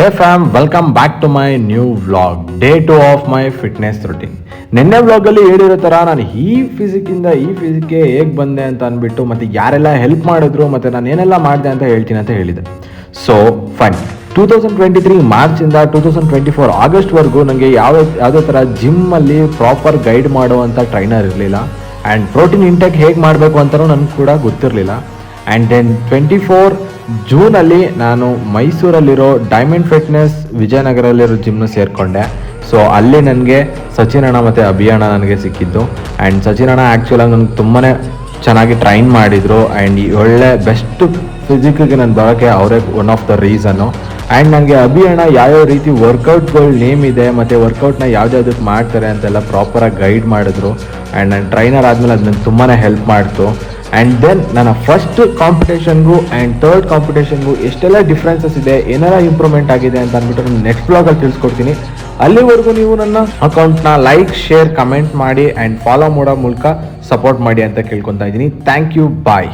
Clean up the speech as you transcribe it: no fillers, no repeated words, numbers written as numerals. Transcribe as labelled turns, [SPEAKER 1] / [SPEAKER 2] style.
[SPEAKER 1] Hey fam, welcome back to my new vlog, day 2 of my fitness routine. ನಿನ್ನೆ ವ್ಲಾಗಲ್ಲಿ ಹೇಳಿರೋ ಥರ ನಾನು ಈ ಫಿಸಿಕ್ಕಿಂದ ಈ ಫಿಸಿಕ್ಗೆ ಹೇಗೆ ಬಂದೆ ಅಂತ ಅಂದ್ಬಿಟ್ಟು ಮತ್ತು ಯಾರೆಲ್ಲ ಹೆಲ್ಪ್ ಮಾಡಿದ್ರು ಮತ್ತು ನಾನು ಏನೆಲ್ಲ ಮಾಡಿದೆ ಅಂತ ಹೇಳ್ತೀನಿ ಅಂತ ಹೇಳಿದೆ. ಸೊ ಫೈನ್, 2023 ಮಾರ್ಚಿಂದ 2024 ಆಗಸ್ಟ್ವರೆಗೂ ನನಗೆ ಯಾವುದೇ ಥರ ಜಿಮ್ಮಲ್ಲಿ ಪ್ರಾಪರ್ ಗೈಡ್ ಮಾಡುವಂಥ ಟ್ರೈನರ್ ಇರಲಿಲ್ಲ. ಆ್ಯಂಡ್ ಪ್ರೋಟೀನ್ ಇಂಟೇಕ್ ಹೇಗೆ ಮಾಡಬೇಕು ಅಂತಲೂ ನನಗೆ ಕೂಡ ಗೊತ್ತಿರಲಿಲ್ಲ. ಆ್ಯಂಡ್ ದೆನ್ 24 ಜೂನಲ್ಲಿ ನಾನು ಮೈಸೂರಲ್ಲಿರೋ ಡೈಮಂಡ್ ಫಿಟ್ನೆಸ್ ವಿಜಯನಗರಲ್ಲಿರೋ ಜಿಮ್ನ ಸೇರಿಕೊಂಡೆ. ಸೊ ಅಲ್ಲಿ ನನಗೆ ಸಚಿನ್ ಅಣ್ಣ ಮತ್ತು ಅಭಿಯಣ್ಣ ನನಗೆ ಸಿಕ್ಕಿದ್ದು. ಆ್ಯಂಡ್ ಸಚಿನ್ ಅಣ್ಣ ಆ್ಯಕ್ಚುಲಾಗಿ ನನಗೆ ತುಂಬಾ ಚೆನ್ನಾಗಿ ಟ್ರೈನ್ ಮಾಡಿದರು. ಆ್ಯಂಡ್ ಈ ಒಳ್ಳೆ ಬೆಸ್ಟ್ ಫಿಸಿಕ್ಕಿಗೆ ನಾನು ಬರೋಕ್ಕೆ ಅವರೇ one of the reason. And ನನಗೆ ಅಭಿಯಣ್ಣ ಯಾವ್ಯಾವ ರೀತಿ ವರ್ಕೌಟ್ಗಳು ನೇಮ್ ಇದೆ ಮತ್ತು ವರ್ಕೌಟ್ನ ಯಾವ್ದಾವ್ದಕ್ಕೆ ಮಾಡ್ತಾರೆ ಅಂತೆಲ್ಲ ಪ್ರಾಪರಾಗಿ ಗೈಡ್ ಮಾಡಿದ್ರು. ಆ್ಯಂಡ್ ನನ್ನ ಟ್ರೈನರ್ ಆದಮೇಲೆ ಅದು ನನಗೆ ತುಂಬಾ ಹೆಲ್ಪ್ ಮಾಡ್ತು. ಆ್ಯಂಡ್ ದೆನ್ ನನ್ನ ಫಸ್ಟ್ ಕಾಂಪಿಟೇಷನ್ಗೂ ಆ್ಯಂಡ್ ಥರ್ಡ್ ಕಾಂಪಿಟೇಷನ್ಗೂ ಎಷ್ಟೆಲ್ಲ ಡಿಫ್ರೆನ್ಸಸ್ ಇದೆ, ಏನೆಲ್ಲ ಇಂಪ್ರೂವ್ಮೆಂಟ್ ಆಗಿದೆ ಅಂತ ಅಂದ್ಬಿಟ್ಟು ನಾನು ನೆಕ್ಸ್ಟ್ ಬ್ಲಾಗಲ್ಲಿ ತಿಳಿಸ್ಕೊಡ್ತೀನಿ. ಅಲ್ಲಿವರೆಗೂ ನೀವು ನನ್ನ ಅಕೌಂಟ್ನ ಲೈಕ್, ಶೇರ್, ಕಮೆಂಟ್ ಮಾಡಿ ಆ್ಯಂಡ್ ಫಾಲೋ ಮಾಡೋ ಮೂಲಕ ಸಪೋರ್ಟ್ ಮಾಡಿ ಅಂತ ಕೇಳ್ಕೊತಾ ಇದ್ದೀನಿ. Thank you, bye.